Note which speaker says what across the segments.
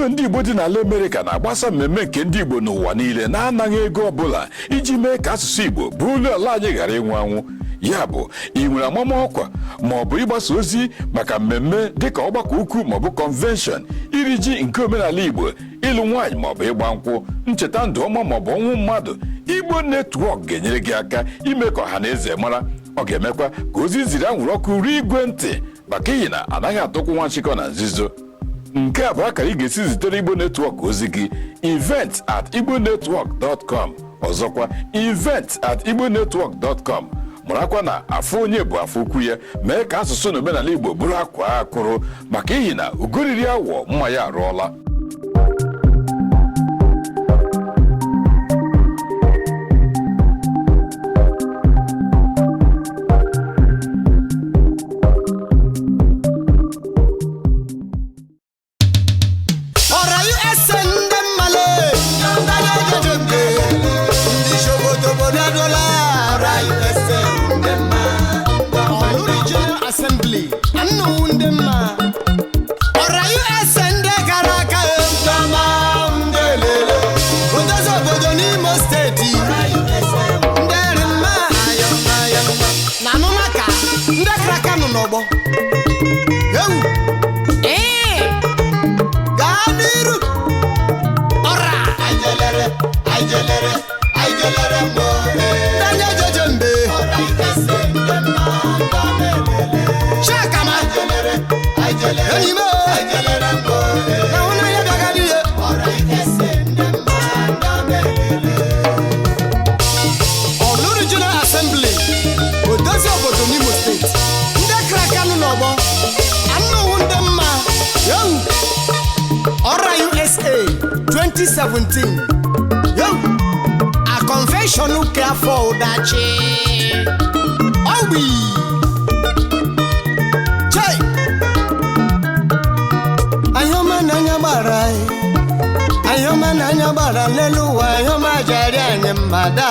Speaker 1: redio ndị Igbo dị n'ala Amerịka na-agbasa mmemme nke ndị Igbo n'ụwa niile na-anaghị ego ọbụla iji mee ka asụsụ Igbo bụrụ ala anyị ghara ịnwụ anwụ. Ya bụ, ị nwere amamọkwa ma ọ bụ ịgbasa ozi maka mmemme dịka ọgbakọ ukwu ma ọ bụ convention, iri ji nke omenala Igbo, ịlụ nwaanyị ma ọ bụ ịgba nkwụ, ncheta ndụ ọma ma ọ bụ ọnwụ mmadụ, Igbo Network ga-enyere gị aka ime ka ọha na eze mara. Ọ ga-emekwa ka ozi ziri anwụrụ ọkụ ruo igwe ntị maka ihi na anaghị atụkwu nwa nchịkọ na nzuzo. Nke a bụ akara ị ga-esi zitere Igbo Network ozi gị, event@igbonetwork.com. Ọzọkwa, event@igbonetwork.com. Marakwa na afọ onye bụ afọ ukwu ya, mee ka asụsụ na omenala Igbo bụrụ akwa akụrụ maka ihi na ugoriri awọ mma ya arụọla.
Speaker 2: Orlu Regional Assembly ORAUSA garaka Ndama Ndelele Odozo obodo n'Imo Steeti Nderima ayọmayọma na nụmaka ndị kraka nọ n'ọgbọ ewu gaa n'iru ọra ajelere mgbe danye jeje mbe Shakama enyi m na ụna ya bịagadi ya Orlu Regional Assembly odozi obodo n'Imo Steeti ndị kraka nọ n'ọgbọ anụwụ ndị mma yowu ORAUSA 2017 yowu a convention nke afọ ụdachi owi chai ayoma n'anya gbara n'elu ụwa ayoma jari anyị mmada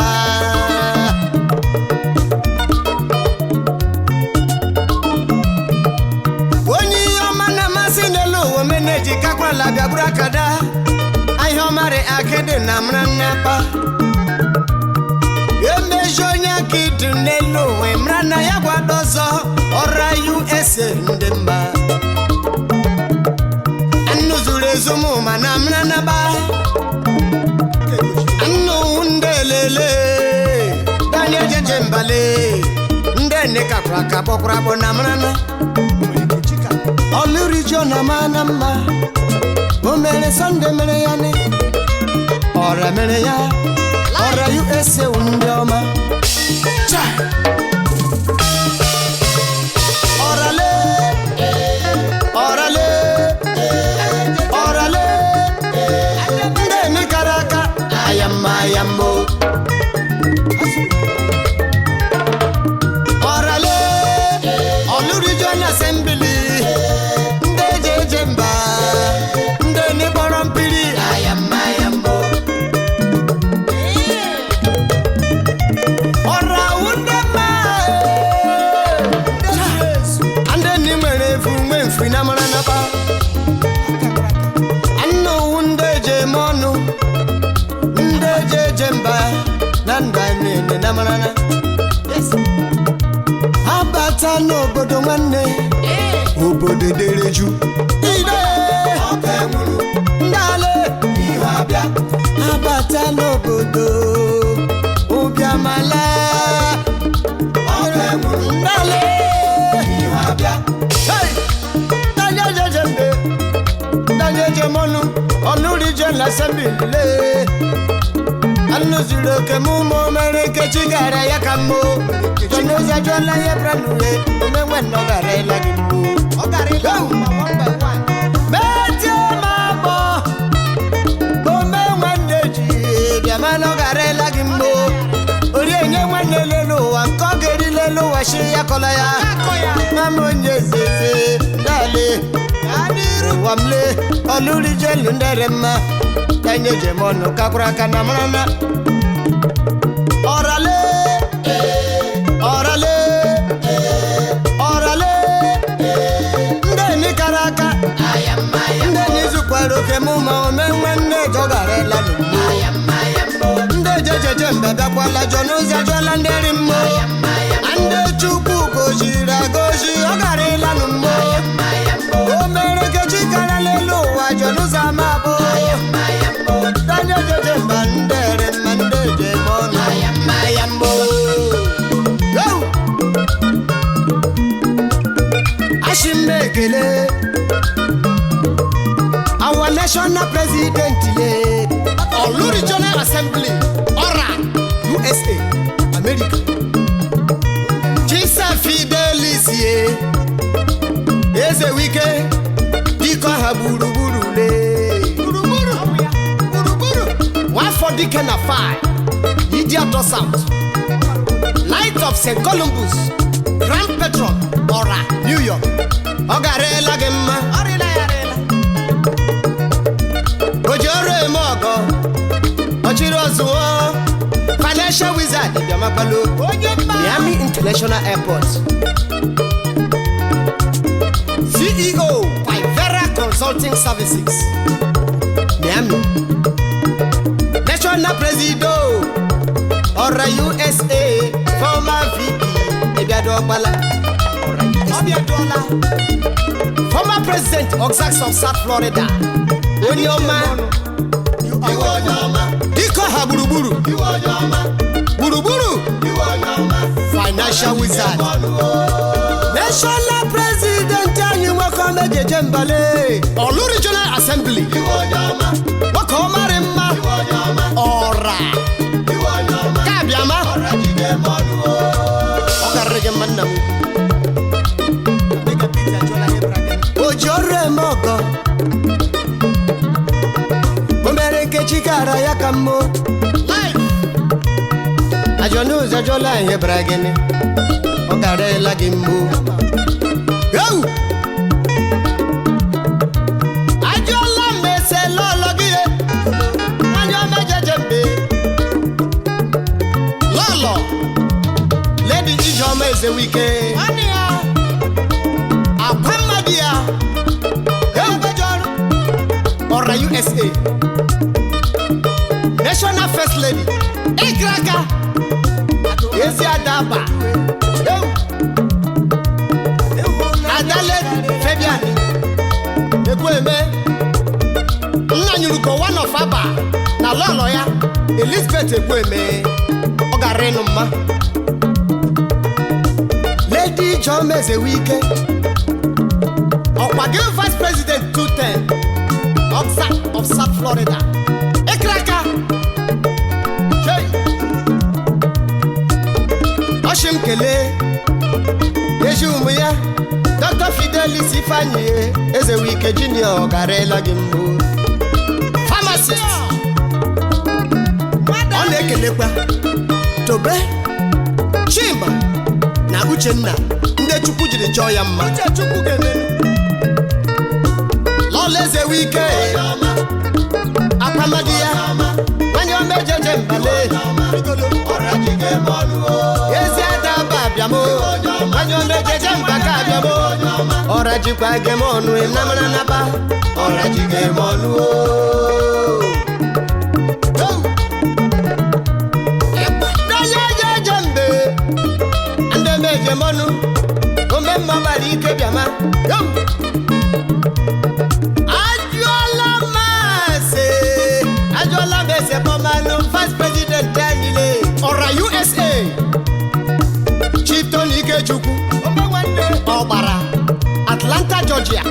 Speaker 2: onye ihe ọma na-amasị n'elu ụwa meneji kakwala bịagburu akada ayomari akịdị na mra nnapa emeji onye aka ịdị n'elu ụwa mra na ya gwado ọzọ ORAUSA ndị mba anụ zuru ezu ma na mra naba anụ ndelele Daniel jeje mbale ndị nne kakwara aka kpọkwara bụ na mra na Orlu Regional mana mma o mere Sunday mere ya ni ọra mere ya ORAUSA ndị ọma ndị emekara aka ayammo Orlu Regional Assembly ndị eje mba ndị n'ịkpọrọ mpiri ayammo ọrawu ndị mma ndị ni nwere efu nwe mfi na mara naba anụwu ndị eje eme ọnụ ndị eje mba na nda niile na mara na abata n'obodo nwanne obodo dereju ide ndale abata n'obodo ụbịamala ndale danye jemọnụ Orlu Regional Assembly anụ zuru oke m ụmụ mere nkechi gara ya ka mbụ jenoza jụọla ya branue omenwe nnọgara ịla gị mbụ metie ma bọ ome nwanne ji bịama nọgara ịla gị mbụ ori enye nwanne lelu ụwa nke ọ ga-eri lelu ụwa shi ya kọla ya mama onye zeze dale ụwa mle Orlu Regional ndere mma danye jemọnụ kakwara aka na mara na ọrale ndị emekara aka ndị n'izukwa Waro kemuma omemwende jogarela lumbo Nde jejeje mbebe kwala jonuza jola nderimbo Ande chupu gojira goji ogarela lumbo Omere kechikala lelo wa jonuza mabo Danye jeje mbandere mandeje mona Mayambo Go! Ashimekele Our national president, Orlu Regional Assembly, USA, America. Chisa Fidelis, Eze Wike, Diko Haburuburu, One for Deacon of 5, Idiot South, Light of St. Columbus, Grand Patron, Ora, New York, Ogarela Gemma, Ojore Mogo, Ochirozuo, Financial Wizard, Yamapalo, Miami International Airport, CEO, Pivera Consulting Services, Miami, National President, Ora USA, former VP, Ebiadobala, former President, Oxax of South Florida. Onyoma, Diko Haburuburu, Buruburu, Financial Wizard, National President, and you welcome the Jembale, Orlu Regional Assembly, Wakomarima, Ora, Kabiama, Okaregamana, Ojore Mogo. Chikara yakamo life Ajonu zajola ye bragene Ogare lagimbu Go Ajola mese lologie Anyo mejejembe Lolo Lady Ijoma is a weekend Ania Apamadia Go Ora USA National First Lady, Ekraka, Ezi Adaba, Adale Fabiani, Ekweme, Nanyuko one of Aba, na Loloya, Elizabeth Ekweme, Ogarenuma, Lady John is a weekend, Okwagill Vice President 210, of South Florida. Ekraka Oshim Kele Ejumuya Dr. Fidelis Ifanye Eze Wike Junior Garela Gimbo Pharmacist One Kelekwa Tobe Chimba Na Uchenna Nde Chukwu jiri chọọ ya mma Chukwu Kele Loleze Wike Apamadia, when you make a jembale, Yes, Babiamo, when you make a jembacabo, or a jipagamon with Namanapa, or a jigamon. Jambe, and the major monu, remember Marika Yama, Vice President Daniel Ora USA Chito Nikechukwu Obara Atlanta, Georgia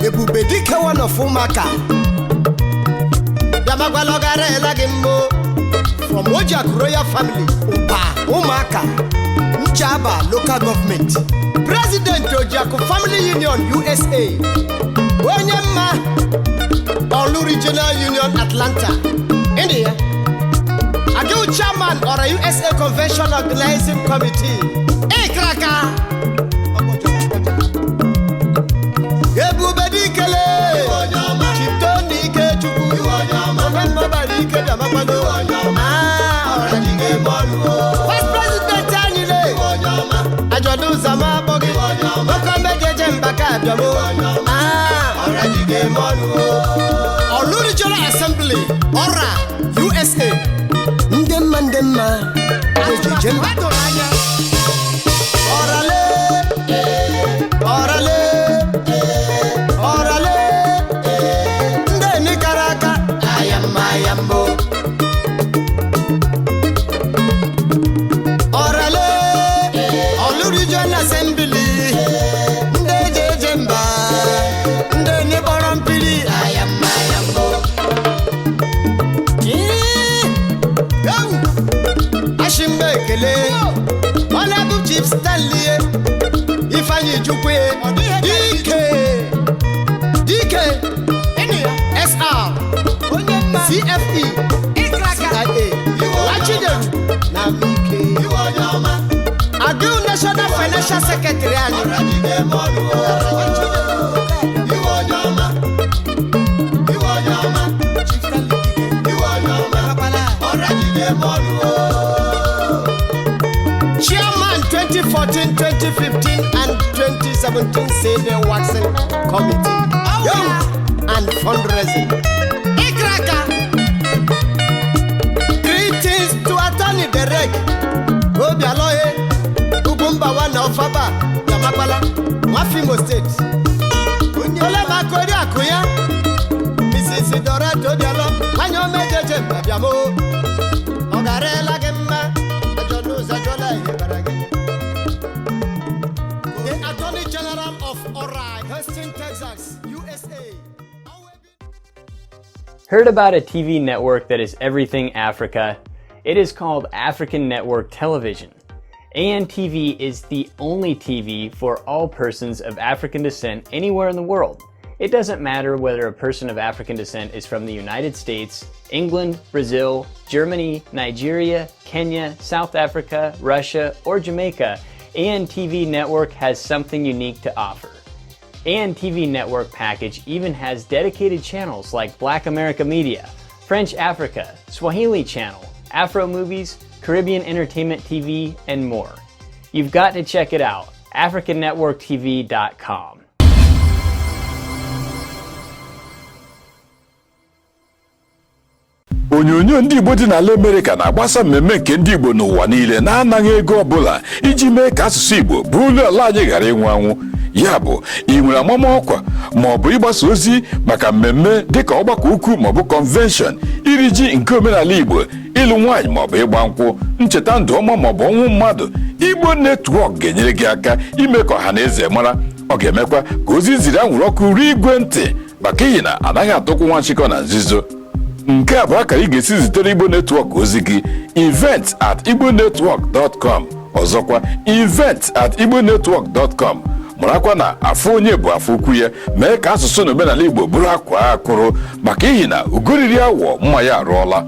Speaker 2: Ebubedike one of Umaka Yamagwalogare Lagimbo from Ojak Royal Family Upa Umaka Njaba Local Government President Ojaku Family Union USA Onyema Orlu Regional Union Atlanta India Agu Chairman or a USA Convention Organizing Committee Ekraka Ebu Bedikele Chitoni Kechuku November Badike Damapado Vice President Tanile Ajodu Zama Bogi Wakame Jembaka Jabo Orajige Monu Regional Assembly USA. Ndemma ejejemba orale ndeni karaka ayambo orale Orlu Regional Assembly ndejejemba ndeni borompiri ayambo Ashimekele Honorable Chief Stanley Ifeanyi Chukwe DK SR CFE CIA Wachidem Namike Agil National Financial Secretary Chairman 2014, 2015 and 2017 say the waxing committee and fundraising. Ikraka. Greetings to Attorney Derek Obialoye Ugumba one of Faba Yamakala Mafimo State. Ola Makori Akuya Mrs. Dorato Diallo Kanyo Mejeje Babiamo Ogarela Gemma The Attorney General of ORAUSA, Houston, Texas, USA.
Speaker 3: Heard about a TV network that is everything Africa? It is called African Network Television. ANTV is the only TV for all persons of African descent anywhere in the world. It doesn't matter whether a person of African descent is from the United States, England, Brazil, Germany, Nigeria, Kenya, South Africa, Russia, or Jamaica, ANTV Network has something unique to offer. ANTV Network package even has dedicated channels like Black America Media, French Africa, Swahili Channel, Afro Movies, Caribbean Entertainment TV, and more. You've got to check it out, AfricanNetworkTV.com.
Speaker 1: onyonyo ndị Igbo dị n'ala Amerịka na-agbasa mmemme nke ndị Igbo n'ụwa niile na-anaghị ego ọbụla iji mee ka asụsụ Igbo bụrụ ala anyị ghara ịnwụ anwụ. Ya bụ, ị nwere amama ọkwa ma ọ bụ ịgbasa ozi maka mmemme dịka ọgbakọ ukwu ma ọ bụ convention, iri ji nke omenala Igbo, ịlụ nwaanyị ma ọ bụ ịgba nkwụ, ncheta ndụ ọma ma ọ bụ ọnwụ mmadụ, Igbo Network ga-enyere gị aka ime ka ọha na eze mara. Ọ ga-emekwa ka ozi ziri anwụrụ ọkụ ruo igwe ntị maka ihi na anaghị atụkwu nwa nchịkọ na nzizo. Nke a bụ akara ị ga-esi zitere Igbo Network ozi gị, event@igbonetwork.com. Ọzọkwa, event@igbonetwork.com. Marakwa na afọ onye bụ afọ ukwu ya, mee ka asụsụ na omenala Igbo bụrụ akwa akụrụ maka ihi na ugoriri awọ mma ya arụọla.